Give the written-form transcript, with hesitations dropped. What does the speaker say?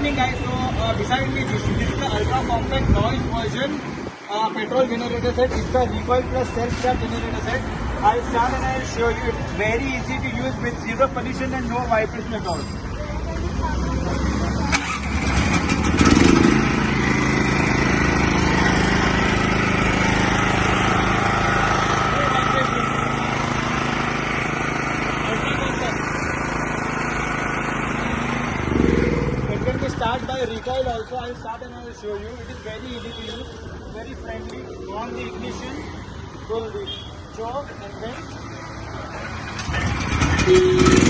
evening guys, so beside me this is the ultra compact noise version petrol generator set. It's a recoil plus self-start generator set. I'll start and I'll show you. It's very easy to use with zero pollution and no vibration at all. Start by recoil also. I'll start and I will show you. It is very easy to use, very friendly. On the ignition, pull the choke and then